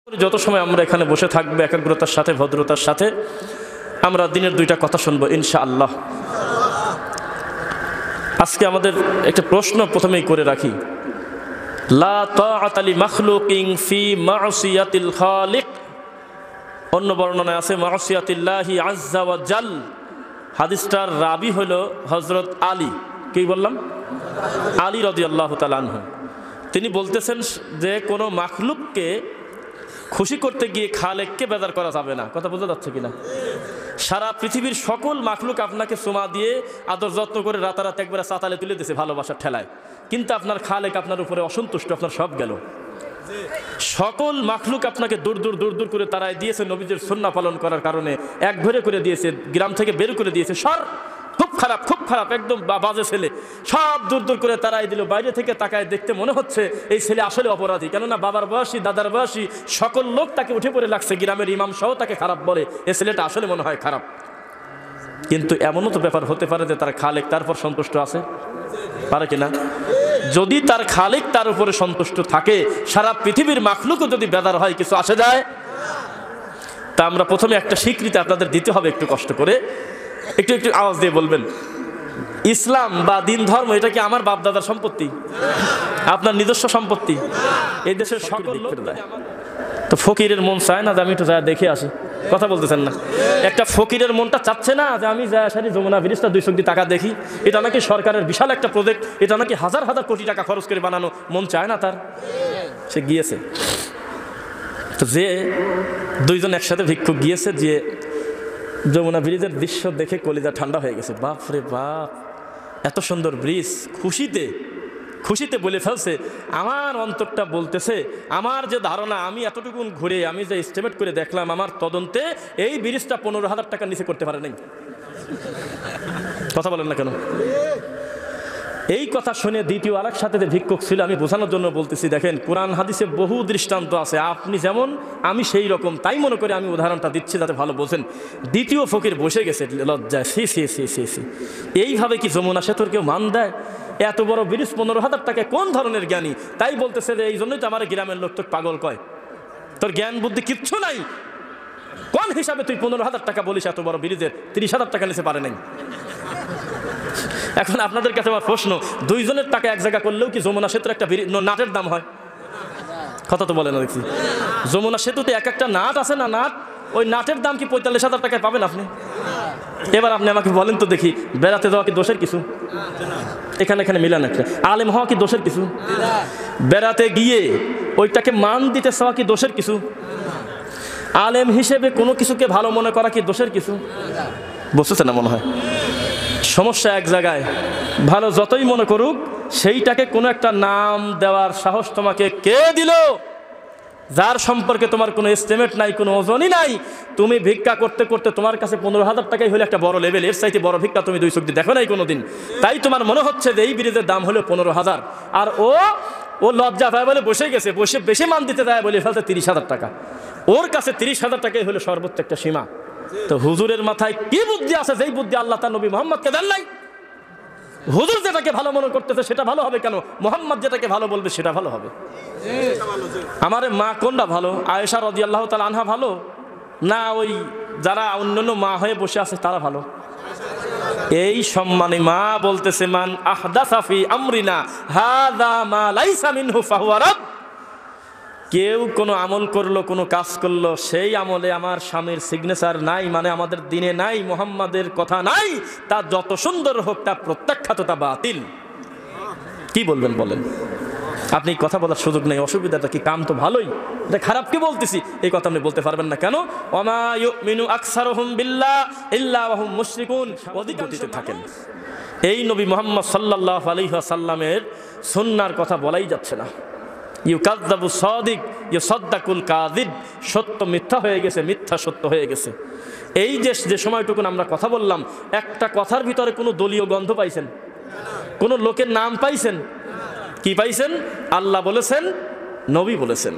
যত সময় আমরা এখানে বসে থাকবো একাগ্রতার সাথে ভদ্রতার সাথে আমরা দিনের দুইটা কথা শুনবো ইনশাআল্লাহ। আজকে আমাদের একটা প্রশ্ন প্রথমেই করে রাখি, লা তাআতা লি মাখলুকিন ফি মা'সিয়াতিল খালিক। অন্য বর্ণনায় আছে মা'সিয়াতিল্লাহি আযজা ওয়া জাল। হাদিসটার রাবি হলো হযরত আলী। কি বললাম? আলী রাদিয়াল্লাহু তাআলা আনহু। তিনি বলতেছেন যে কোনো মাখলুককে খুশি করতে গিয়ে খালেককে বেজার করা যাবে না। কথা বোঝা যাচ্ছে কিনা? সারা পৃথিবীর সকল মাখলুক আপনাকে সোমা দিয়ে আদর যত্ন করে রাতারাত একবারে চাতালে তুলে দিয়েছে ভালোবাসার ঠেলায়, কিন্তু আপনার খালেক আপনার উপরে অসন্তুষ্ট, আপনার সব গেল। সকল মাখলুক আপনাকে দূর দূর দূর দূর করে তারাই দিয়েছে নবীজির সুন্নাহ পালন করার কারণে, এক ঘরে করে দিয়েছে, গ্রাম থেকে বের করে দিয়েছে। খুব খারাপ একদম বাজে ছেলে, সব দূর দূর করে তারাই দিল। বাইরে থেকে তাকায় দেখতে মনে হচ্ছে এই ছেলে আসলে অপরাধী, কেননা বাবার বয়সী দাদার বয়সী সকল লোক তাকে উঠে পড়ে লাগছে, গ্রামের ইমাম সহ তাকে খারাপ বলে, এই ছেলেটা আসলে মনে হয় খারাপ। কিন্তু এমনও তো ব্যাপার হতে পারে যে তার খালেক তারপর সন্তুষ্ট আছে, পারে কিনা? যদি তার খালেক তার উপরে সন্তুষ্ট থাকে, সারা পৃথিবীর মাখলুকও যদি বেদার হয়, কিছু আসে যায়? তা আমরা প্রথমে একটা স্বীকৃতি আপনাদের দিতে হবে, একটু কষ্ট করে একটু আওয়াজ দিয়ে বলবেন, ইসলাম বা দিন ধর্ম এটা কি আমার বাপ দাদার সম্পত্তি, আপনার নিজস্ব সম্পত্তি? এই দেশের সকল লোক দেয়। তো ফকিরের মন চায় না যে আমি একটু যা দেখে আসি? কথা বলতেছেন না? একটা ফকিরের মনটা চাচ্ছে না যে আমি যা সারি যমুনা ব্রিজটা 200 কোটি টাকা দেখি, এটা নাকি সরকারের বিশাল একটা প্রজেক্ট, এটা নাকি হাজার হাজার কোটি টাকা খরচ করে বানানো, মন চায় না তার? সে গিয়েছে। তো যে দুইজন একসাথে ভিক্ষুক গিয়েছে, যে যমুনা ব্রিজের দৃশ্য দেখে কলিজা ঠান্ডা হয়ে গেছে। বাপ রে বাপ, এত সুন্দর ব্রিজ! খুশিতে বলে ফেলছে, আমার অন্তরটা বলতেছে, আমার যে ধারণা, আমি এতটুকুন ঘুরে আমি যে এস্টিমেট করে দেখলাম, আমার তদন্তে এই ব্রিজটা 15,000 টাকার নিচে করতে পারে নাই। কথা বলেন না কেন? এই কথা শুনে দ্বিতীয় আরেক সাথে যে ভিক্ষুক ছিল, আমি বোঝানোর জন্য বলতেছি, দেখেন কোরআন হাদিসে বহু দৃষ্টান্ত আছে, আপনি যেমন আমি সেই রকম, তাই মনে করে আমি উদাহরণটা দিচ্ছি যাতে ভালো বোঝেন। দ্বিতীয় ফকির বসে গেছে লজ্জায়, সি। এইভাবে কি যমুনা সেতুর কেউ মান দেয়? এত বড় ব্রিজ 15,000 টাকা, কোন ধরনের জ্ঞানী? তাই বলতেছে যে এই জন্যই তো আমার গ্রামের লোক তোকে পাগল কয়, তোর জ্ঞান বুদ্ধি কিচ্ছু নাই। কোন হিসাবে তুই 15,000 টাকা বলিস এত বড় ব্রিজের 30,000 টাকা নিচে পারে নাই? এখন আপনাদের কাছে আমার প্রশ্ন, দুইজনের টাকা এক জায়গা করলেও কি যমুনা সেতুর একটা নাটের দাম হয়? কথা তো বলে না দেখছি। যমুনা সেতুতে এক একটা নাট আছে না, নাট, ওই নাটের দাম কি 45,000 টাকায় পাবেন আপনি? এবার আপনি আমাকে বলেন তো দেখি, বেড়াতে যাওয়া কি দোষের কিছু? এখানে মিলান একটা, আলেম হওয়া কি দোষের কিছু? বেড়াতে গিয়ে ওইটাকে মান দিতে চাওয়া কি দোষের কিছু? আলেম হিসেবে কোনো কিছুকে ভালো মনে করা কি দোষের কিছু? বুঝতেছে না মনে হয়? সমস্যা এক জায়গায়, ভালো যতই মনে করুক, সেইটাকে কোনো একটা নাম দেওয়ার সাহস তোমাকে কে দিল? যার সম্পর্কে তোমার কোনো এস্টিমেট নাই, কোনো ওজনই নাই। তুমি ভিক্ষা করতে করতে তোমার কাছে 15,000 টাকাই হলো একটা বড় লেভেল, এর চাইতে বড় ভিক্ষা তুমি 2 চোখ দিয়ে দেখো নাই কোনোদিন। তাই তোমার মনে হচ্ছে যে এই ব্রিজের দাম হলো 15,000, আর ও লজ্জা পায় বলে বসে গেছে, বসে বেশি মান দিতে দেয় বলে ফেলতে 30,000 টাকা। ওর কাছে 30,000 টাকাই হলো সর্বোচ্চ একটা সীমা। তো হুজুরের মাথায় কি বুদ্ধি আছে, যেই বুদ্ধি আল্লাহ তার নবী মুহাম্মদকে দেন নাই? হুজুর যেটাকে ভালো মনে করতেছে সেটা ভালো হবে কেন? মুহাম্মদ যেটাকে ভালো বলবে সেটা ভালো হবে। আমার মা কোনটা ভালো? আয়েশা রাদিয়াল্লাহু তাআলা আনহা ভালো, না ওই যারা অন্যান্য মা হয়ে বসে আছে তারা ভালো? এই সম্মানী মা বলতেছে, মান আহদাসা ফি আমরিনা হাযা মা লাইসা মিনহু ফাহুয়া রাদ। কেউ কোনো আমল করলো, কোনো কাজ করলো, সেই আমলে আমার স্বামীর সিগনেচার নাই, মানে আমাদের দিনে নাই, মুহাম্মাদের কথা নাই, তা যত সুন্দর হোক তা প্রত্যাখ্যাত, তা বাতিল। কি বলবেন বলেন? আপনি কথা বলার সুযোগ নেই, অসুবিধাটা কি? কাম তো ভালোই, এটা খারাপ কি বলতেছি এই কথা আপনি বলতে পারবেন না কেন? ওয়ামা ইউমিনু আকসারুহুম বিল্লাহ ইল্লা ওয়া হুম মুশরিকুন। অধিক গতিতে থাকেন। এই নবী মুহাম্মদ সাল্লাল্লাহু আলাইহি ওয়াসাল্লামের সুন্নাহর কথা বলাই যাচ্ছে না। ইউকাযযাবু সাদিক ইউসাদ্দাকুল কাযিব, সত্য মিথ্যা হয়ে গেছে, মিথ্যা সত্য হয়ে গেছে। এই যে সময়টুকুন আমরা কথা বললাম, একটা কথার ভিতরে কোনো দলীয় গন্ধ পাইছেন? কোনো লোকের নাম পাইছেন? কি পাইছেন? আল্লাহ বলেছেন, নবী বলেছেন।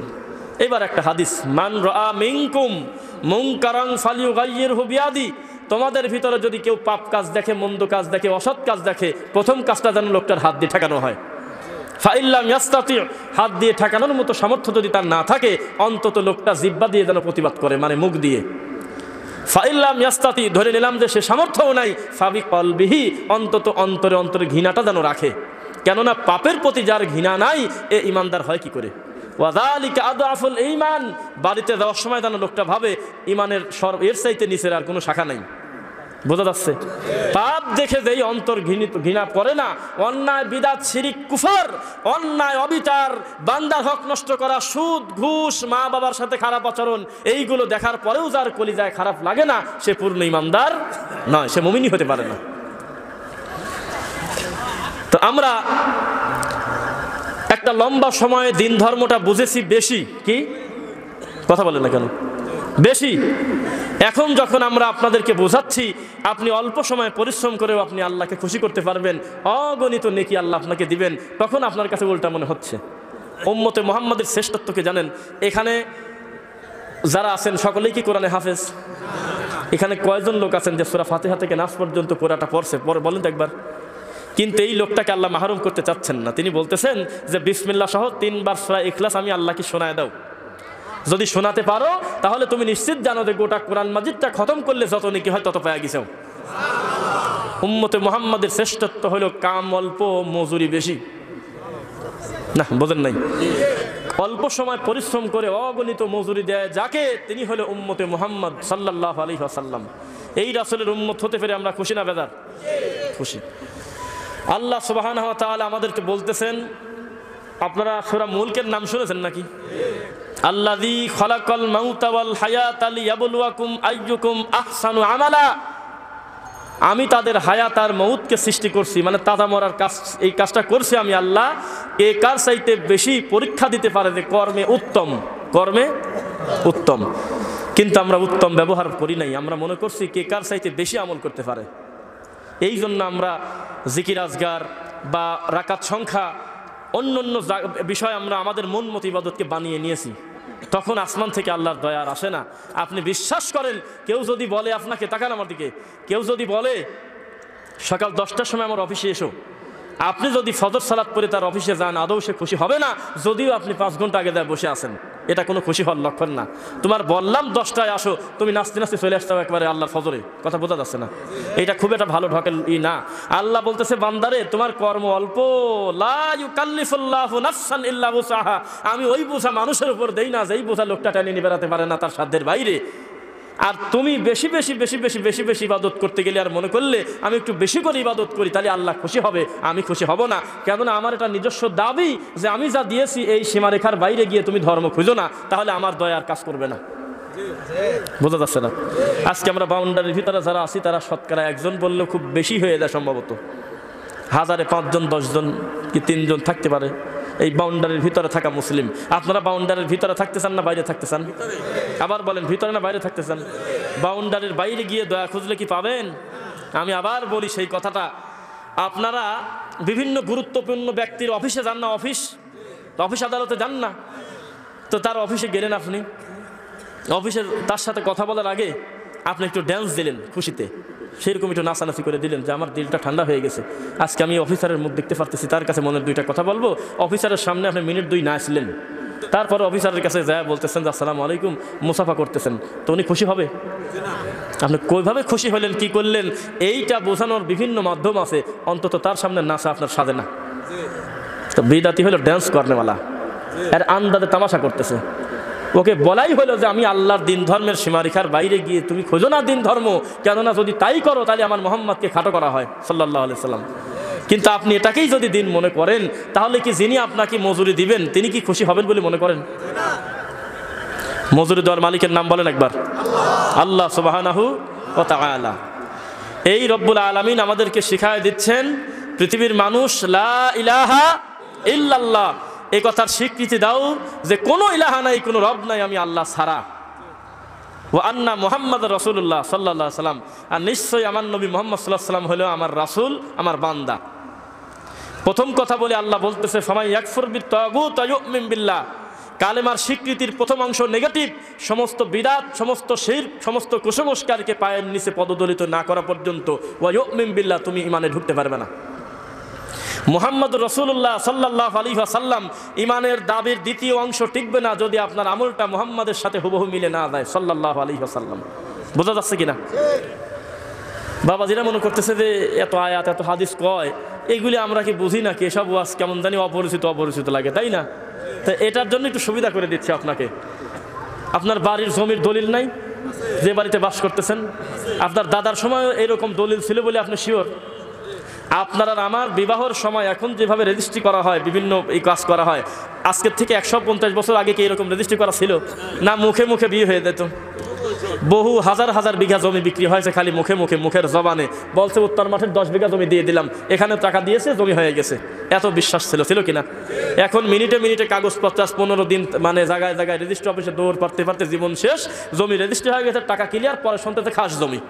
এবার একটা হাদিস, মান রাআ মিনকুম মুনকারান ফালিয়ুগাইয়িরহু বিয়াদি। তোমাদের ভিতরে যদি কেউ পাপ কাজ দেখে, মন্দ কাজ দেখে, অসৎ কাজ দেখে, প্রথম কাজটা যেন লোকটার হাত দিয়ে ঠেকানো হয়। ফাইল্লাম ইয়াস্তাতি, হাত দিয়ে ঠেকানোর মতো সামর্থ্য যদি তার না থাকে, অন্তত লোকটা জিহ্বা দিয়ে যেন প্রতিবাদ করে, মানে মুখ দিয়ে। ফাইল্লাম ইয়াস্তাতি, ধরে নিলাম যে সে সামর্থ্যও নাই, ফাবি কলবিহি, অন্তত অন্তরে অন্তরে ঘৃণাটা যেন রাখে। কেননা পাপের প্রতি যার ঘৃণা নাই, এ ইমানদার হয় কি করে? ওয়াযালিকা আদআফুল ঈমান, বাড়িতে যাওয়ার সময় যেন লোকটা ভাবে ইমানের এর চাইতে নিচের আর কোনো শাখা নাই। বোঝা যাচ্ছে? পাপ দেখে যেই অন্তর ঘৃণা করে না, অন্যায়, বিদআত, শিরিক, কুফর, অন্যায়, অবিচার, বান্দার হক নষ্ট করা, সুদ, ঘুষ, মা বাবার সাথে খারাপ আচরণ, এইগুলো দেখার পরেও যার কলিজায় খারাপ লাগে না, সে পূর্ণ ইমানদার নয়, সে মুমিনই হতে পারে না। তো আমরা একটা লম্বা সময়ে দিন ধর্মটা বুঝেছি বেশি, কি কথা বলেন না কেন? বেশি। এখন যখন আমরা আপনাদেরকে বোঝাচ্ছি, আপনি অল্প সময় পরিশ্রম করেও আপনি আল্লাহকে খুশি করতে পারবেন, অগণিত নেকি আল্লাহ আপনাকে দিবেন, তখন আপনার কাছে উল্টা মনে হচ্ছে। উম্মতে মুহাম্মাদের শ্রেষ্ঠত্বকে জানেন? এখানে যারা আছেন সকলেই কি কোরআনে হাফেজ? এখানে কয়জন লোক আছেন যে সূরা ফাতিহা থেকে নাস পর্যন্ত পুরাটা পড়ছে? বলেন তো একবার। কিন্তু এই লোকটাকে আল্লাহ মাহরুম করতে চাচ্ছেন না। তিনি বলতেছেন যে বিসমিল্লাহ সহ 3 বার সূরা ইখলাস আমি আল্লাহকে শোনায় দাও। যদি শোনাতে পারো তাহলে তুমি নিশ্চিত জানো যে গোটা কোরআন মাজিদটা খতম করলে যত নেকি হয় তত পাওয়া গেছে। উম্মতে মুহাম্মাদের শ্রেষ্ঠত্ব হলো কাম অল্প, মজুরি বেশি। না, বোঝেন নাই? অল্প সময় পরিশ্রম করে অগণিত মজুরি দেয় যাকে, তিনি হলো উম্মতে মুহাম্মদ সাল্লাল্লাহু আলাইহি ওয়াসাল্লাম। এই রাসূলের উম্মত হতে পেরে আমরা খুশি না বেজার? খুশি। আল্লাহ সুবহানাহু ওয়া তাআলা আমাদেরকে বলতেছেন, আপনারা সূরা মুলকের নাম শুনেছেন নাকি? আল্লাযী খালাকাল মাউতা ওয়াল হায়াতা লিয়াবলুয়াকুম আইয়ুকুম আহসানু আমালা। আমি তাদের হায়াত আর মউতকে সৃষ্টি করছি, মানে তাজা মরার কাজ, এই কাজটা করছি আমি আল্লাহ, এ কার চাইতে বেশি পরীক্ষা দিতে পারে যে কর্মে উত্তম, কর্মে উত্তম। কিন্তু আমরা উত্তম ব্যবহার করি নাই, আমরা মনে করছি কে কার চাইতে বেশি আমল করতে পারে। এই জন্য আমরা জিকির আজগার বা রাকাত সংখ্যা, অন্য অন্য বিষয় আমরা আমাদের মন মতো ইবাদতকে বানিয়ে নিয়েছি। তখন আসমান থেকে আল্লাহর দয়া আর আসে না। আপনি বিশ্বাস করেন, কেউ যদি বলে আপনাকে, তাকান আমার দিকে, কেউ যদি বলে সকাল 10টার সময় আমার অফিসে এসো, আপনি যদি ফজর সালাত পড়ে তার অফিসে যান, আদৌ সে খুশি হবে না, যদিও আপনি 5 ঘন্টা আগে দেয় বসে আছেন। এটা কোনো খুশি হওয়ার লক্ষণ না। তোমার বললাম 10টায় আসো, তুমি নাচতে নাচতে চলে আসতে একবারে আল্লাহর ফজরে, কথা বোঝা যাচ্ছে না? এটা খুব একটা ভালো ঢকেল না। আল্লাহ বলতেছে, বান্দারে তোমার কর্ম অল্প, লা ইউকাল্লিফুল্লাহু নাফসান ইল্লা উসাহা। আমি ওই বোঝা মানুষের উপর দেই না যেই বোঝা লোকটা টেনে নিয়ে বেড়াতে পারে না তার সাধ্যের বাইরে। আর তুমি বেশি বেশি বেশি বেশি বেশি বেশি ইবাদত করতে গেলে আর মনে করলে আমি একটু বেশি করে ইবাদত করি তাহলে আল্লাহ খুশি হবে, আমি খুশি হব না। কেননা আমার এটা নিজস্ব দাবি যে আমি যা দিয়েছি এই সীমারেখার বাইরে গিয়ে তুমি ধর্ম খুঁজো না, তাহলে আমার দয়া আর কাজ করবে না। বোঝা যাচ্ছে না? আজকে আমরা বাউন্ডারির ভিতরে যারা আছি তারা শতকরা 1 জন বললেও খুব বেশি হয়ে যায়, সম্ভবত 1000-এ 5 জন 10 জন কি 3 জন থাকতে পারে এই বাউন্ডারির ভিতরে থাকা মুসলিম। আপনারা বাউন্ডারির ভিতরে থাকতে চান না বাইরে থাকতে চান? আবার বলেন, ভিতরে না বাইরে থাকতে চান? বাউন্ডারির বাইরে গিয়ে দয়া খুঁজলে কি পাবেন? আমি আবার বলি সেই কথাটা, আপনারা বিভিন্ন গুরুত্বপূর্ণ ব্যক্তির অফিসে যান না, অফিস আদালতে যান না, তো তার অফিসে গেলেন, আপনি অফিসের তার সাথে কথা বলার আগে আপনি একটু ড্যান্স দিলেন খুশিতে, সেরকম একটু নাচানাচি করে দিলেন যে আমার দিলটা ঠান্ডা হয়ে গেছে, আজকে আমি অফিসারের মুখ দেখতে পারতেছি, তার কাছে মনের 2টা কথা বলবো। অফিসারের সামনে আপনি মিনিট 2 নাচলেন, তারপরে অফিসারের কাছে যায় বলতেছেন যে আসসালামু আলাইকুম, মুসাফা করতেছেন, তো উনি খুশি হবে? আপনি কইভাবে খুশি হলেন, কি করলেন, এইটা বোঝানোর বিভিন্ন মাধ্যম আছে, অন্তত তার সামনে নাচা আপনার সাজে না। তো বিদাতি হলো ড্যান্স করনেওয়ালা, এর আন্দাজে তামাশা করতেছে। ওকে বলাই হলো যে আমি আল্লাহর দিন ধর্মের সীমারেখার বাইরে গিয়ে তুমি খোঁজো না দিন ধর্ম, কেননা যদি তাই করো তাহলে আমার মুহাম্মদকে খাটো করা হয় সাল্লাল্লাহু আলাইহি সাল্লাম। কিন্তু আপনি এটাকেই যদি দিন মনে করেন, তাহলে কি যিনি আপনাকে মজুরি দিবেন তিনি কি খুশি হবেন বলে মনে করেন? মজুরি দেওয়ার মালিকের নাম বলেন একবার, আল্লাহ সুবহানাহু ওয়া তাআলা। এই রব্বুল আলামিন আমাদেরকে শিখায় দিচ্ছেন, পৃথিবীর মানুষ লা ইলাহা ইল্লাল্লাহ এই কথার স্বীকৃতি দাও যে কোনো ইলাহা নাই, কোনো রব নাই আমি আল্লাহ ছাড়া। ও আন্না মুহাম্মদ রাসূলুল্লাহ সাল্লাল্লাহু আলাইহি সাল্লাম, আর নিশ্চয়ই আমার নবী মুহাম্মদ সাল্লাল্লাহু আলাইহি সাল্লাম হলো আমার রাসূল, আমার বান্দা। প্রথম কথা বলে আল্লাহ বলতেছে ফামাই ইয়াকফুর বিত-তাগুত ওয়া ইউমিন বিল্লাহ। কালেমার স্বীকৃতির প্রথম অংশ নেগেটিভ, সমস্ত বিদআত, সমস্ত শিরক, সমস্ত কুসংস্কারকে পায়ের নিচে পদদলিত না করা পর্যন্ত ওয়া ইউমিন বিল্লাহ তুমি ঈমানে ঢুকতে পারবে না। মুহাম্মদুর রাসূলুল্লাহ সাল্লাল্লাহু আলাইহি ওয়াসাল্লাম ইমানের দাবির দ্বিতীয় অংশ টিকবে না যদি আপনার আমলটা মুহাম্মাদের সাথে হুবহু মিলে না যায় সাল্লাল্লাহু আলাইহি ওয়াসাল্লাম। বোঝা যাচ্ছে কিনা? বাবাজিরা মনে করতেছে যে এত আয়াত এত হাদিস কয়, এইগুলি আমরা কি বুঝি নাকি? এসব ওয়াজ কেমন জানি অপরিচিত লাগে, তাই না? তো এটার জন্য একটু সুবিধা করে দিচ্ছি আপনাকে। আপনার বাড়ির জমির দলিল নাই? যে বাড়িতে বাস করতেছেন, আপনার দাদার সময় এরকম দলিল ছিল বলে আপনি শিওর? আপনার আর আমার বিবাহের সময় এখন যেভাবে রেজিস্ট্রি করা হয়, বিভিন্ন এই কাজ করা হয়, আজকের থেকে 150 বছর আগে কি এরকম রেজিস্ট্রি করা ছিল? না মুখে মুখে বিয়ে হয়ে যেত। বহু হাজার হাজার বিঘা জমি বিক্রি হয়েছে খালি মুখে মুখে, মুখের জবানে বলছে উত্তর মাঠের 10 বিঘা জমি দিয়ে দিলাম, এখানে টাকা দিয়েছে, জমি হয়ে গেছে। এত বিশ্বাস ছিল কিনা? এখন মিনিটে মিনিটে কাগজপত্র 15 দিন মানে জায়গায় জায়গায় রেজিস্ট্রি অফিসে দৌড় পারতে পারতে জীবন শেষ। জমি রেজিস্ট্রি হয়ে গেছে, টাকা ক্লিয়ার, পরে শুনতেছে খাস জমি।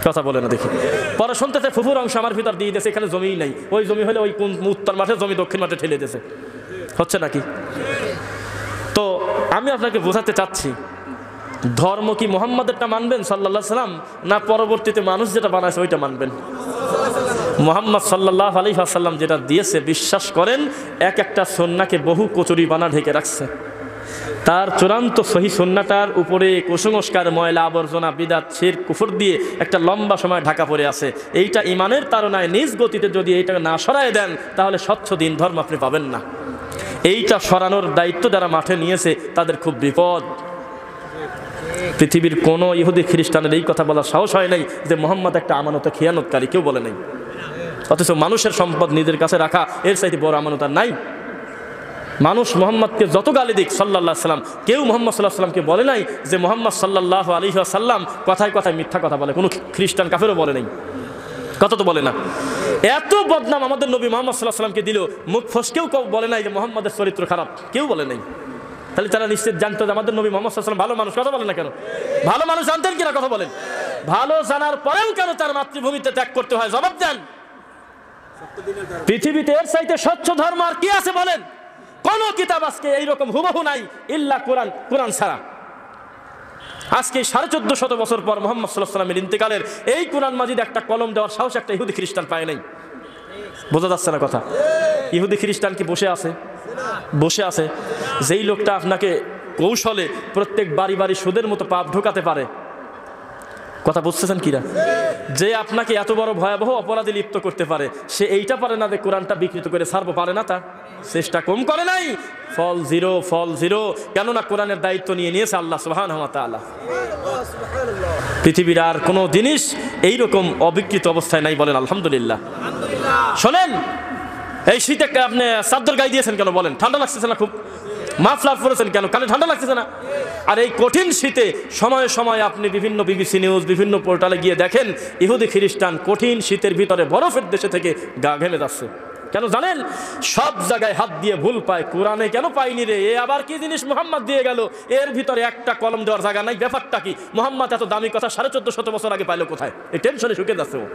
কথা বলে না দেখি, পরে শুনতেছে ফুফুর অংশ আমার ভিতর দিয়ে দিয়েছে, এখানে জমিই নাই। ওই জমি হলে ওই কোন উত্তর মাঠে জমি দক্ষিণ মাঠে ঠেলে দিয়েছে। হচ্ছে নাকি? তো আমি আপনাকে বোঝাতে চাচ্ছি, ধর্ম কি মুহাম্মাদেরটা মানবেন সাল্লাল্লাহু আলাইহি ওয়াসাল্লাম, না পরবর্তীতে মানুষ যেটা বানাইছে ওইটা মানবেন? মুহাম্মদ সাল্লাল্লাহু আলাইহি ওয়াসাল্লাম যেটা দিয়েছে বিশ্বাস করেন, এক একটা সুন্নাহকে বহু কচুরি বানা ঢেকে রাখছে। তার চূড়ান্ত সহি সুন্নাহটার উপরে কুসংস্কার, ময়লা আবর্জনা, বিদআত, শিরক, কুফর দিয়ে একটা লম্বা সময় ঢাকা পড়ে আছে। এইটা ইমানের তাড়নায় নিজ গতিতে যদি এইটা না সরায় দেন, তাহলে স্বচ্ছ দিন ধর্ম আপনি পাবেন না। এইটা সরানোর দায়িত্ব যারা মাঠে নিয়েছে তাদের খুব বিপদ। পৃথিবীর কোনো ইহুদি খ্রিস্টানের এই কথা বলার সাহস হয় নাই যে মুহাম্মদ একটা আমানত খেয়ানতকারী, কেউ বলে নাই। অথচ মানুষের সম্পদ নিজের কাছে রাখা এর চাইতে বড় আমানত আর নাই। মানুষ মুহাম্মদকে যত গালি দিক সাল্লাল্লাহু আলাইহি ওয়াসাল্লাম, কেউ মুহাম্মদ সাল্লাল্লাহু আলাইহি ওয়াসাল্লামকে বলে নাই যে মুহাম্মদ সাল্লাল্লাহু আলাইহি ওয়াসাল্লাম কথায় কথায় মিথ্যা কথা বলে। কোনো খ্রিস্টান কাফেরও বলে নাই, কথা তো বলে না। এত বদনাম আমাদের নবী মুহাম্মদ সাল্লাল্লাহু আলাইহি ওয়াসাল্লামকে দিল, মুখ ফসকেও কেউ বলে নাই যে মুহাম্মদের চরিত্র খারাপ, কেউ বলে নাই। তাহলে তারা নিশ্চিত জানতো যে আমাদের নবী মুহাম্মদ সাল্লাল্লাহু আলাইহি ওয়াসাল্লাম ভালো মানুষ। কথা বলেন না কেন? ভালো মানুষ জানতেন কিনা? কথা বলেন। ভালো জানার পরেও কেন তার মাতৃভূমিতে ত্যাগ করতে হয়? জবাব দেন। পৃথিবীতে এর চাইতে স্বচ্ছ ধর্ম আর কি আছে বলেন? কোন কিতাব আজকে এইরকম হুবহু নাই ইল্লা কোরআন। কোরআন ছাড়া আজকে 1450 বছর পর মুহাম্মদ সাল্লাল্লাহু আলাইহি ওয়াসাল্লামের ইন্তেকালের এই কোরআন মাজিদ একটা কলম দেওয়ার সাহস একটা ইহুদি খ্রিস্টান পায় নাই। বোঝা যাচ্ছে না কথা? ইহুদি খ্রিস্টান কি বসে আছে? বসে আছে। যেই লোকটা আপনাকে কৌশলে প্রত্যেক বাড়ি বাড়ি সুদের মতো পাপ ঢোকাতে পারে, কথা বুঝতেছেন কিনা? যে আপনাকে এত বড় ভয়াবহ অপরাধে লিপ্ত করতে পারে, সে এইটা পারে না যে কোরআনটা বিকৃত করে ছাড়বো, পারে না? তা চেষ্টা কম করে নাই? ফল জিরো, ফল জিরো। কেননা কোরআনের দায়িত্ব নিয়ে নিয়েছে আল্লাহ সুবহানাহু ওয়া তাআলা। পৃথিবীর আর কোনো জিনিস এইরকম অবিকৃত অবস্থায় নাই, বলেন আলহামদুলিল্লাহ। শোনেন, এই শীতে আপনি চাদর গায়ে দিয়েছেন কেন বলেন? ঠান্ডা লাগতেছে না? খুব মাফলার পরেছেন কেন? কানে ঠান্ডা লাগতেছে না? আর এই কঠিন শীতে সময়ে সময়ে আপনি বিভিন্ন বিবিসি নিউজ, বিভিন্ন পোর্টালে গিয়ে দেখেন ইহুদি খ্রিস্টান কঠিন শীতের ভিতরে বরফের দেশে থেকে গা ঘেমে যাচ্ছে। কেন জানেন? সব জায়গায় হাত দিয়ে ভুল পায়, কোরআনে কেন পাইনি রে? এ আবার কি জিনিস মুহাম্মদ দিয়ে গেল, এর ভিতরে একটা কলম দেওয়ার জায়গা নাই। ব্যাপারটা কি? মুহাম্মদ এত দামি কথা 1450 বছর আগে পাইলো কোথায়? এই টেনশনে শুকে যাচ্ছে ও।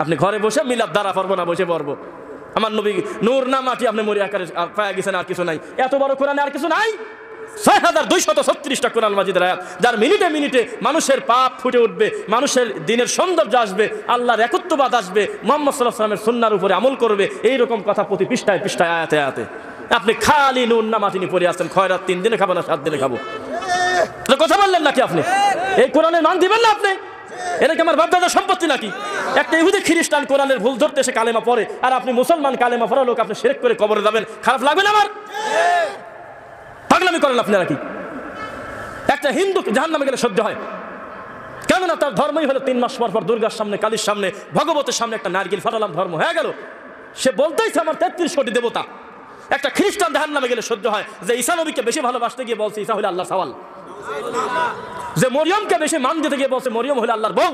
আপনি ঘরে বসে মিলাদ দ্বারা পারবো না, বসে পড়বো। আমার নবী নূর না মাটি, আপনি মরি আকারে পায়া গেছেন, আর কিছু নাই। এত বড় কোরআনে আর কিছু নাই? 6236টা কোরআন মাজিদের আয়াত, যার মিনিটে মিনিটে মানুষের পাপ ফুটে উঠবে, মানুষের দিনের সৌন্দর্য আসবে, আল্লাহর একত্ববাদ আসবে, মুহাম্মদ সাল্লাল্লাহু আলাইহি ওয়াসাল্লামের সুন্নাহর উপরে আমল করবে। এইরকম কথা প্রতি পৃষ্ঠায় পৃষ্ঠায়, আয়াতে আয়াতে। আপনি খালি নুন না মাটি নিয়ে পড়ে আসছেন, খয়রাত 3 দিনে খাবো না 7 দিনে খাবো। কথা বললেন নাকি আপনি? এই কোরআনের মান দিবেন না আপনি? এটা কি আমার বাপদাদার সম্পত্তি নাকি? একটা ইহুদি খ্রিস্টান কোরআনের ভুল ধরতে এসে কালেমা পড়ে, আর আপনি মুসলমান কালেমা পড়া লোক আপনি শিরক করে কবরে যাবেন, খারাপ লাগবে না আমার? পাগলামি করেন আপনি নাকি? একটা হিন্দু জাহান্নামে গেলে সহ্য হয়? কেননা তার ধর্মই হলো 3 মাস পর পর দুর্গার সামনে, কালীর সামনে, ভগবতের সামনে একটা নারকেল ফাটালাম, ধর্ম হয়ে গেল। সে বলতেইছে আমার 33 কোটি দেবতা। একটা খ্রিস্টান জাহান্নামে গেলে সহ্য হয় যে ঈসা নবীকে বেশি ভালোবাসতে গিয়ে বলছে ঈসা হলো আল্লাহর সওয়াল, যে মরিয়মকে বেশি মান দিতে গিয়ে বলছে মরিয়ম হলো আল্লাহর বউ।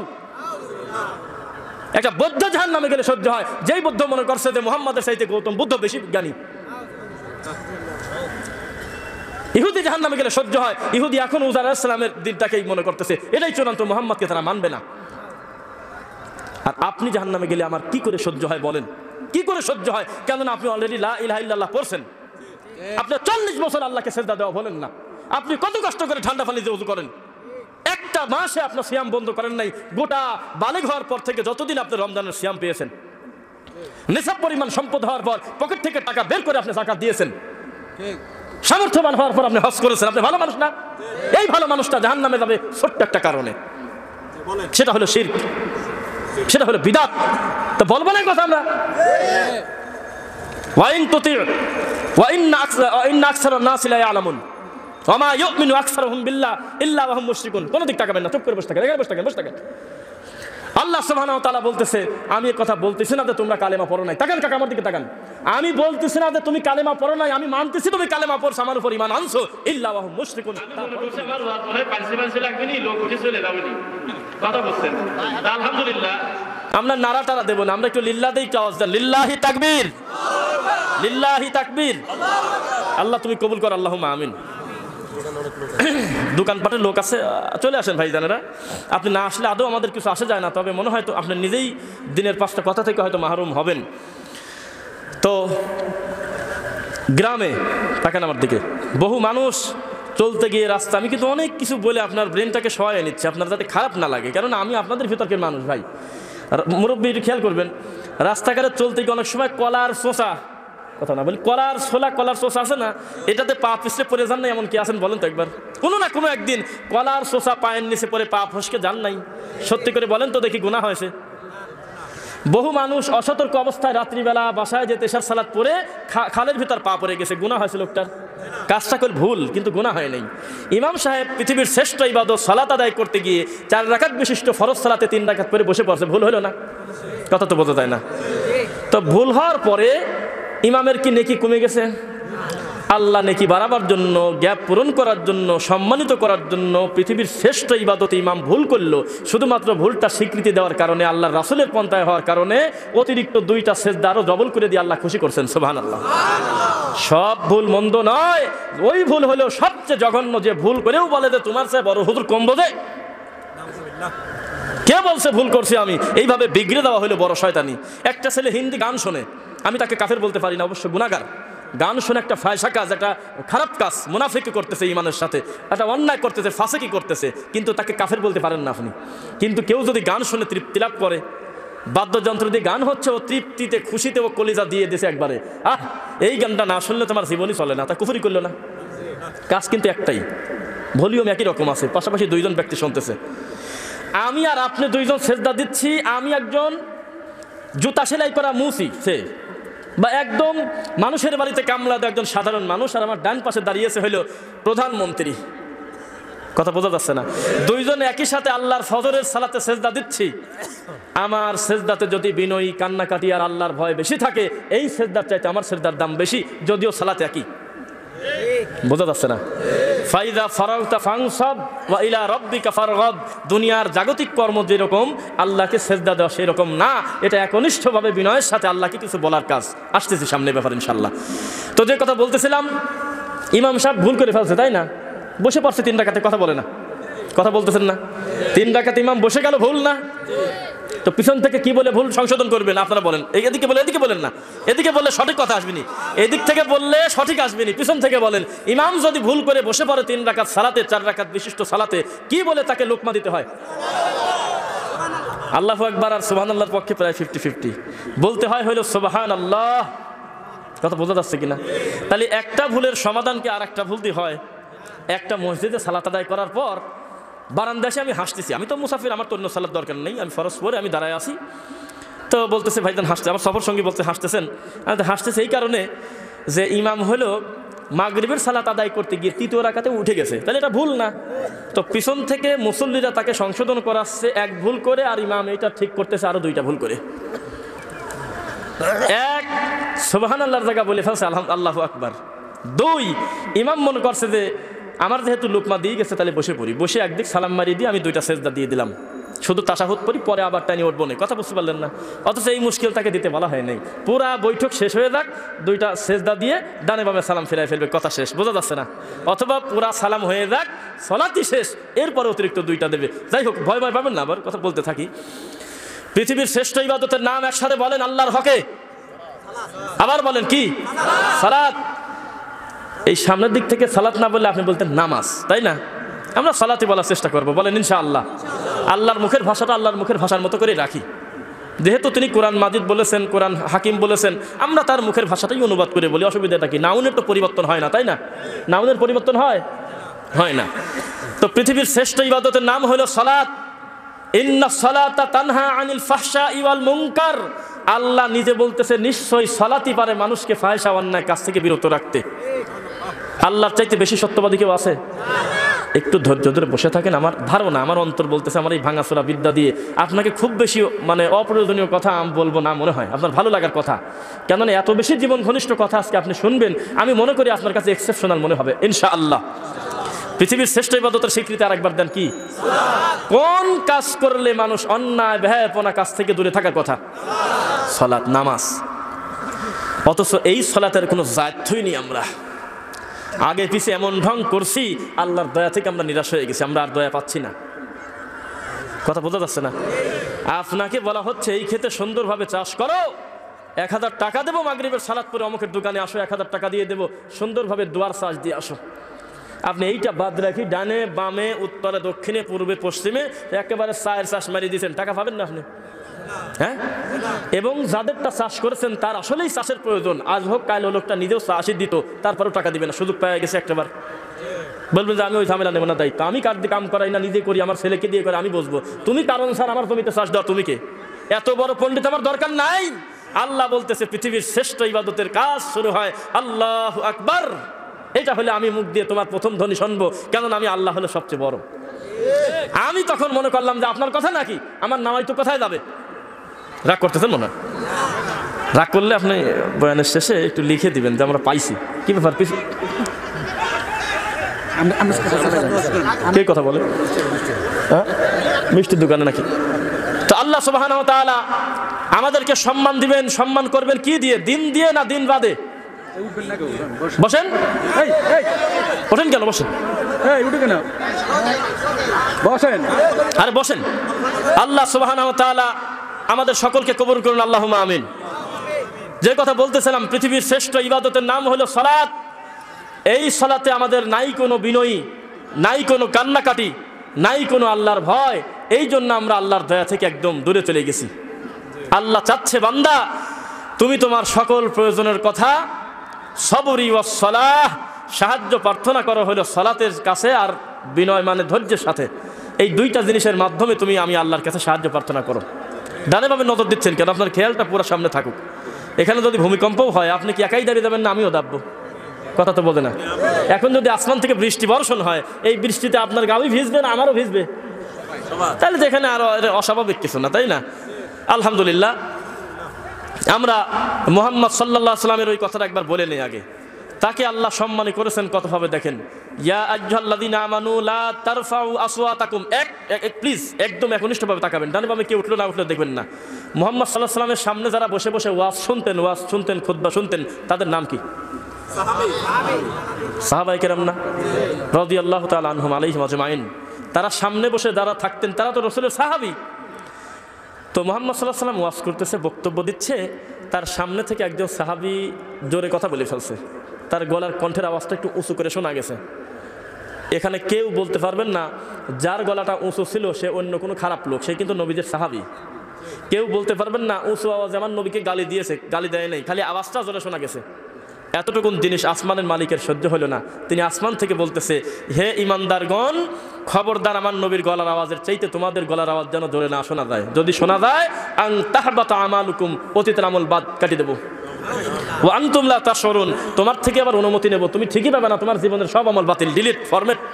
একটা বৌদ্ধ জাহান্নামে গেলে সহ্য হয় যেই বৌদ্ধ মনে করছে যে মুহাম্মাদের চাইতে গৌতম বুদ্ধ বেশি জ্ঞানী। ইহুদি জাহান্নামে গেলে সহ্য হয়, ইহুদি এখন উজার আলাইহিস সালামের দিনটাকেই মনে করতেছে, এটাই চূড়ান্ত, মুহাম্মদকে তারা মানবে না। আর আপনি জাহান্নামে গেলে আমার কি করে সহ্য হয় বলেন? কি করে সহ্য হয়? কেননা আপনি অলরেডি লা ইলাহা ইল্লাল্লাহ পড়ছেন। আপনি 40 বছর আল্লাহকে সিজদা দেওয়া বলেন না। আপনি কত কষ্ট করে ঠান্ডা পানি দিয়ে ওযু করেন, একটা মাসে আপনার সিয়াম বন্ধ করেন নাই। গোটা বালেগ হওয়ার পর থেকে যতদিন আপনি রমজানের সিয়াম পেয়েছেন, নিসাব পরিমাণ সম্পদ হওয়ার পর পকেট থেকে টাকা বের করে আপনি যাকাত দিয়েছেন, সামর্থ্যবান হওয়ার পর আপনি হজ করেছেন, আপনি ভালো মানুষ না? এই ভালো মানুষটা জাহান্নামে যাবে ছোট্ট একটা কারণে, সেটা হলো শিরক, সেটা হলো বিদআত। তো বলবো না কথা আমরা, ওয়াইন তুতি ওয়া ইন্না আকসারান নাসি লা ইয়ালামুন ওয়া মা ইউমিনু আকসারুহুম বিল্লাহ ইল্লা ওয়া হুম মুশরিকুন। কোন দিক তাকাবেন না, চুপ করে বসে থাকেন, এখানে বসে থাকেন। আল্লাহ সুবহানাহু ওয়া তাআলা বলতেছে, আমি কথা বলতেছি না যে তোমরা কালেমা পড়ো নাই। তাকান কাকা আমার দিকে তাকান, আমি বলতেছি না যে তুমি কালেমা পড়ো নাই, আমি মানতেছি তুমি কালেমা পড়ছো, আমার উপর ঈমান আনছো, ইল্লা ওয়া হুম মুশরিকুন। আলহামদুলিল্লাহ আমরা নারা টারা দেব না, আমরা একটু লিল্লাহ দেই, একটু আওয়াজ দেন, লিল্লাহি তাকবীর, লিল্লাহি তাকবীর। আল্লাহ তুমি কবুল কর, আল্লাহুম্মা আমিন। দোকানপাটের লোক আছে, চলে আসেন ভাই জানেরা, আপনি না আসলে আদৌ আমাদের কিছু আসে যায় না, তবে মনে হয় তো আপনি নিজেই দিনের 5টা কথা থেকে হয়তো মাহরুম হবেন। তো গ্রামে তাকান আমার দিকে, বহু মানুষ চলতে গিয়ে রাস্তা, আমি কিন্তু অনেক কিছু বলে আপনার ব্রেনটাকে সহায় নিচ্ছে, আপনার যাতে খারাপ না লাগে, কারণ আমি আপনাদের ভিতরকে মানুষ ভাই। মুরব্বীর খেয়াল করবেন, রাস্তাঘাটে চলতে গিয়ে অনেক সময় কলার চোষা, কথা না বলি, কলার চোষা আছে না, এটাতে পা পিছলে পড়ে যান নাই এমন কি আছেন বলেন তো একবার? কোনো না কোনো একদিন কলার চোষা পায়ের নিচে পড়ে পা ফসকে যান নাই? সত্যি করে বলেন তো দেখি, গুনাহ হয়েছে? বহু মানুষ অসতর্ক অবস্থায় রাত্রিবেলা বাসায় যেতে এশার সালাত পড়ে খালের ভিতর পা পড়ে গেছে, গুনাহ হয়েছে লোকটার? কাজটা করল ভুল, কিন্তু গুনাহ হয় নাই। ইমাম সাহেব পৃথিবীর শ্রেষ্ঠ ইবাদত সালাত আদায় করতে গিয়ে 4 রাকাত বিশিষ্ট ফরজ সালাতে 3 রাকাত পরে বসে পড়ছে, ভুল হলো না? কথা তো বোঝা যায় না। তো ভুল হওয়ার পরে ইমামের কি নেকি কমে গেছে? আল্লাহ নেকি বাড়াবার জন্য, গ্যাপ পূরণ করার জন্য, সম্মানিত করার জন্য পৃথিবীর শ্রেষ্ঠ ইবাদতে ইমাম ভুল করলো, শুধুমাত্র ভুলটা স্বীকৃতি দেওয়ার কারণে, আল্লাহর রাসূলের পন্থায় হওয়ার কারণে অতিরিক্ত 2টা সেজদা আরো ডবল করে দিয়ে আল্লাহ খুশি করছেন। সুবহানাল্লাহ। সব ভুল মন্দ নয়, ওই ভুল হলো সবচেয়ে জঘন্য, যে ভুল করেও বলে যে তোমার চেয়ে বড় হুজুর কম বোঝে। কে বলছে ভুল করছি আমি? এইভাবে বিগড়ে দেওয়া হলো বড় শয়তানি। একটা ছেলে হিন্দি গান শোনে, আমি তাকে কাফের বলতে পারি না, অবশ্য গুনাহগার। গান শুনে একটা ফায়সা কাজ, একটা খারাপ কাজ, মুনাফিকি করতেছে, ইমানের সাথে একটা অন্যায় করতেছে, ফাসিকি করতেছে, কিন্তু তাকে কাফের বলতে পারেন না আপনি। কিন্তু কেউ যদি গান শুনে তৃপ্তি লাভ করে, বাদ্যযন্ত্র দিয়ে গান হচ্ছে, ও তৃপ্তিতে খুশিতে ও কলিজা দিয়ে দিয়েছে একবারে, এই গানটা না শুনলে তোমার জীবনই চলে না, তা কুফরি করলো না? কাজ কিন্তু একটাই, ভলিউম একই রকম আছে, পাশাপাশি 2জন ব্যক্তি শুনতেছে। আমি আর আপনি 2জন সেজদা দিচ্ছি, আমি একজন জুতা সেলাই করা মুসি সে, বা একদম মানুষের বাড়িতে কামলা দেয় একজন সাধারণ মানুষ, আর আমার ডান পাশে দাঁড়িয়েছে হইল প্রধানমন্ত্রী। কথা বোঝা যাচ্ছে না? 2জনে একই সাথে আল্লাহর ফজরের সালাতে সেজদা দিচ্ছি। আমার সেজদাতে যদি বিনয়ী, কান্নাকাটি আর আল্লাহর ভয় বেশি থাকে, এই সেজদার চাইতে আমার সেজদার দাম বেশি, যদিও সালাতে একই। বোঝা যাচ্ছে না? ফাইদা ফারাগতা ফানসাব ওয়া ইলা রাব্বিকা ফারগাব। দুনিয়ার জাগতিক কর্ম যেরকম, আল্লাহকে সেজদা দেওয়া সেই রকম না। এটা একনিষ্ঠভাবে বিনয়ের সাথে আল্লাহকে কিছু বলার কাজ। আসতেছি সামনে ব্যাপার ইনশাআল্লাহ। তো যে কথা বলতেছিলাম, ইমাম সাহেব ভুল করে ফেলছে, তাই না? বসে পড়ছে 3 রাকাতে, কথা বলে না, কথা বলতেছেন না? 3 রাকাতে ইমাম বসে গেল, ভুল না? তো পিছন থেকে কি বলে ভুল সংশোধন করবেন আপনারা বলেন? এদিকে বলে, এদিকে বলেন না, এদিকে বললে সঠিক কথা আসবেনি, এদিক থেকে বললে সঠিক আসবেনি, পিছন থেকে বলেন। ইমাম যদি ভুল করে বসে পড়ে 3 রাকাত সালাতে, 4 রাকাত বিশিষ্ট সালাতে, কি বলে তাকে লোকমা দিতে হয়? আল্লাহু আকবার আর সুবহানাল্লাহর পক্ষে প্রায় 50-50 বলতে হয়, হইল সুবহানাল্লাহ। কথা বোঝা যাচ্ছে কিনা? তাহলে একটা ভুলের সমাধানকে আর একটা ভুল দিয়ে হয়। একটা মসজিদে সালাত আদায় করার পর বারান্দাসে আমি হাসতেছি, আমি তো মুসাফির, আমার তো অন্য সালাত দরকার নেই, আমি ফরজ পরে আমি দাঁড়ায় আছি। তো বলতেছে ভাইজান হাসতে, আমার সফর সঙ্গী বলতে হাসতেছেন, আমি তো হাসতেছে এই কারণে যে ইমাম হলো মাগরিবের সালাত আদায় করতে গিয়ে 3য় রাকাতে উঠে গেছে, তাহলে এটা ভুল না? তো পিছন থেকে মুসল্লিরা তাকে সংশোধন করাচ্ছে 1 ভুল করে, আর ইমাম এটা ঠিক করতেছে আরো 2টা ভুল করে। 1 সুবহানাল্লাহর জায়গা বলে ফেলছে আল্লাহু আকবার। 2 ইমাম মনে করছে যে আমার যেহেতু লোকমা দিয়ে গেছে, তাহলে বসে পড়ি, বসে একদিক সালাম মারিয়ে দিয়ে আমি 2টা সেজদা দিয়ে দিলাম, শুধু তাশাহুদ পড়ি, পরে আবার টানি উঠবো না। কথা বুঝতে পারলেন না? অথচ এই মুশকিল তাকে দিতে বলা হয় নাই। পুরা বৈঠক শেষ হয়ে যাক, 2টা সেজদা দিয়ে ডানে বামে সালাম ফিরাই ফেলবে, কথা শেষ। বোঝা যাচ্ছে না? অথবা পুরা সালাম হয়ে যাক, সালাতই শেষ, এরপরে অতিরিক্ত 2টা দেবে। যাই হোক, ভয় পাবেন না, আবার কথা বলতে থাকি। পৃথিবীর শ্রেষ্ঠ ইবাদতের নাম একসাথে বলেন আল্লাহর হকে, আবার বলেন কি? সালাত। এই সামনের দিক থেকে সালাত না বললে আপনি বলতেন নামাজ, তাই না? আমরা সালাতই বলার চেষ্টা করবো, বলেন ইনশাআল্লাহ। আল্লাহর মুখের ভাষাটা আল্লাহর মুখের ভাষার মতো করে রাখি। যেহেতু তিনি কোরআন মাজিদ বলেছেন, কোরআন হাকিম বলেছেন, আমরা তার মুখের ভাষাটাই অনুবাদ করে বলি, অসুবিধাটা কি? নাউনের তো পরিবর্তন হয় না, তাই না? নাউনের পরিবর্তন হয় না। তো পৃথিবীর শ্রেষ্ঠ ইবাদতের নাম হলো সালাত। ইন্না সালাতা তানহা আনিল ফাহশাই ওয়াল মুনকার। আল্লাহ নিজে বলতেছে নিশ্চয়ই সালাতই পারে মানুষকে ফাহিশা অন্যায় কাজ থেকে বিরত রাখতে। আল্লাহর চাইতে বেশি সত্যবাদী কেউ আছে? একটু ধৈর্য ধরে বসে থাকেন। আমার ধারণা, আমার অন্তর বলতেছে, আমার এই ভাঙাচোরা বিদ্যা দিয়ে আপনাকে খুব বেশি অপ্রয়োজনীয় কথা আমি বলবো না মনে হয়, আপনার ভালো লাগার কথা। কেননা এত বেশি জীবন ঘনিষ্ঠ কথা আজকে আপনি শুনবেন, আমি মনে করি আপনার কাছে এক্সেপশনাল মনে হবে ইনশাআল্লাহ। পৃথিবীর শ্রেষ্ঠ ইবাদতের স্বীকৃতি আরেকবার দেন কি? কোন কাজ করলে মানুষ অন্যায় বেহায়াপনা কাজ থেকে দূরে থাকার কথা? সালাত, নামাজ। অথচ এই সালাতের কোনো দায়িত্বই নেই। আমরা আগে পিছে এমন ঢং করছি, আল্লাহর দয়া থেকে আমরা নিরাশ হয়ে গেছি, আমরা আর দয়া পাচ্ছি না। কথা বোঝা যাচ্ছে না? আপনাকে বলা হচ্ছে এই ক্ষেতে সুন্দরভাবে চাষ করো, 1000 টাকা দেবো, মাগরিবের সালাত পরে অমুকের দোকানে আসো, 1000 টাকা দিয়ে দেবো, সুন্দরভাবে দুয়ার চাষ দিয়ে আসো। আপনি এইটা বাদ রাখি ডানে বামে উত্তরে দক্ষিণে পূর্বে পশ্চিমে একেবারে চায়ের চাষ মারিয়ে দিয়েছেন, টাকা পাবেন না আপনি? হ্যাঁ, এবং যাদেরটা চাষ করেছেন তার আসলেই চাষের প্রয়োজন, আজ হোক কাল লোকটা নিজেও চাষই দিত, তারপরেও টাকা দিবে না, সুযোগ পেয়ে গেছে একটাবার। বলবেন যে আমি ওই ঝামেলা নেব না, দায়িত্ব আমি কার দিয়ে কাম করাই না, নিজে করি, আমার ছেলেকে দিয়ে করে, আমি বসবো। তুমি কারণ স্যার আমার জমিতে চাষ দেওয়া, তুমি কে? এত বড় পণ্ডিত আমার দরকার নাই। আল্লাহ বলতেছে পৃথিবীর শ্রেষ্ঠ ইবাদতের কাজ শুরু হয় আল্লাহু আকবার। এটা হলে আমি মুখ দিয়ে তোমার প্রথম ধ্বনি শুনবো, কেননা আমি আল্লাহ হলো সবচেয়ে বড়। আমি তখন মনে করলাম যে আপনার কথা নাকি, আমার নামাই তো কোথায় যাবে? রাগ করতেছেন মনে হয়? রাগ করলে আপনি বয়ানের শেষে একটু লিখে দিবেন যে আমরা পাইছি। কি ব্যাপার? কে কথা বলে? হ্যাঁ, মিষ্টির দোকানে নাকি? তো আল্লাহ সুবহানাহু ওয়া তাআলা আমাদেরকে সম্মান দিবেন, সম্মান করবেন কি দিয়ে? দিন দিয়ে না দিন বাদে? বসেন, ওঠেন কেন? বসেন, বসেন, আরে বসেন। আল্লাহ সুবহানাহু ওয়া তাআলা আমাদের সকলকে কবুল করুন, আল্লাহুম্মা আমিন। যে কথা বলতেছিলাম, পৃথিবীর শ্রেষ্ঠ ইবাদতের নাম হলো সালাত। এই সালাতে আমাদের নাই কোনো বিনয়ী, নাই কোনো কান্নাকাটি, নাই কোনো আল্লাহর ভয়। এই জন্য আমরা আল্লাহর দয়া থেকে একদম দূরে চলে গেছি। আল্লাহ চাচ্ছে বান্দা তুমি তোমার সকল প্রয়োজনের কথা সবরি ওয়াস সালাহ, সাহায্য প্রার্থনা করো হলো সালাতের কাছে, আর বিনয় মানে ধৈর্যের সাথে। এই দুইটা জিনিসের মাধ্যমে তুমি আমি আল্লাহর কাছে সাহায্য প্রার্থনা করো। ডানে বামে নজর দিচ্ছেন কেন? আপনার খেয়ালটা পুরো সামনে থাকুক। এখানে যদি ভূমিকম্পও হয় আপনি কি একাই দাঁড়িয়ে যাবেন না আমিও দাববো? কথা তো বোঝে না। এখন যদি আসমান থেকে বৃষ্টি বর্ষণ হয়, এই বৃষ্টিতে আপনার গাড়ি ভিজবে না আমারও ভিজবে? তাহলে তো এখানে আরো অস্বাভাবিক কিছু না, তাই না? আলহামদুলিল্লাহ, আমরা মুহাম্মদ সাল্লাল্লাহু আলাইহি ওয়াসাল্লামের ওই কথাটা একবার বলে নেই আগে। তাকে আল্লাহ সম্মানী করেছেন কতভাবে দেখেন। ইয়া আইয়ুহাল্লাযীনা আমানু লা তারফাউ আসওয়াতাকুম। প্লিজ একদম একনিষ্ঠভাবে তাকাবেন, ডানে বামে কেউ উঠলো না উঠলো দেখবেন না। মুহাম্মদ সাল্লাল্লাহু আলাইহি ওয়াসাল্লামের সামনে যারা বসে বসে ওয়াজ শুনতেন খুতবা শুনতেন, তাদের নাম কি? সাহাবায়ে কেরাম না? রাদিয়াল্লাহু তাআলা আনহুম আলাইহিম আজমাইন। তারা সামনে বসে যারা থাকতেন তারা তো রাসূলের সাহাবী। তো মুহাম্মদ সাল্লাল্লাহু আলাইহি ওয়াসাল্লাম ওয়াজ করতেছে, বক্তব্য দিচ্ছে, তার সামনে থেকে একজন সাহাবী জোরে কথা বলে ফেলছে। তার গলার কণ্ঠের আওয়াজটা একটু উঁচু করে শোনা গেছে। এখানে কেউ বলতে পারবেন না যার গলাটা উঁচু ছিল সে অন্য কোনো খারাপ লোক, সে কিন্তু নবীদের সাহাবী। কেউ বলতে পারবেন না উঁচু আওয়াজ আমার নবীকে গালি দিয়েছে, গালি দেয় নাই, খালি আওয়াজটা জোরে শোনা গেছে। এতটুকুন জিনিস আসমানের মালিকের সহ্য হলো না। তিনি আসমান থেকে বলতেছে, হে ইমানদারগণ, খবরদার আমার নবীর গলার আওয়াজের চাইতে তোমাদের গলার আওয়াজ যেন জোরে না শোনা যায়। যদি শোনা যায় আন তাহবাতা আমালুকুম, অতীতের আমল বাদ কাটি দেবো। ও আনতুম লা তাশউরুন, তোমার থেকে আবার অনুমতি নেব, তুমি ঠিকই পাবে না, তোমার জীবনের সব আমল বাতিল, ডিলিট, ফরম্যাট।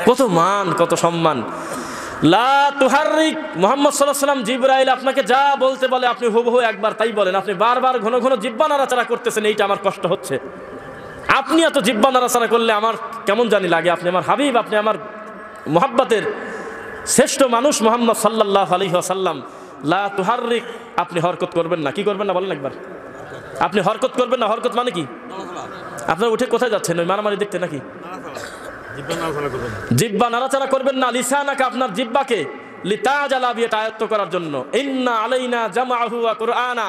কত মান, কত সম্মান। লা তুহাররিক, মুহাম্মদ সাল্লাল্লাহু আলাইহি ওয়াসাল্লাম জিবরাইল আপনাকে যা বলতে বলে আপনি হুবহু একবার তাই বলেন। আপনি বারবার ঘন ঘন জিহ্বা নাড়াচাড়া করতেছেন, এইটা আমার কষ্ট হচ্ছে। আপনি এত জিহ্বা নাড়াচাড়া করলে আমার কেমন জানি লাগে। আপনি আমার হাবিব, আপনি আমার মুহাব্বতের শ্রেষ্ঠ মানুষ মুহাম্মদ সাল্লাল্লাহু আলাইহি ওয়াসাল্লাম। লা তুহাররিক, আপনি হরকত করবেন না। কি করবেন না বলেন একবার? আপনি হরকত করবেন না। হরকত মানে কি? আপনারা উঠে কোথায় যাচ্ছেন? ওই মারামারি দেখতে নাকি? জিহ্বা নাড়াচাড়া করবেন না। লিসানাকা, আপনার জিহ্বাকে, লিতাজালা বিয়ে আয়ত্ত করার জন্য। ইন্না আলাইনা জামাআহু ওয়া কুরআনা,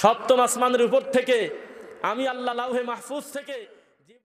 সপ্তম আসমানের উপর থেকে আমি আল্লাহ লাউহে মাহফুজ থেকে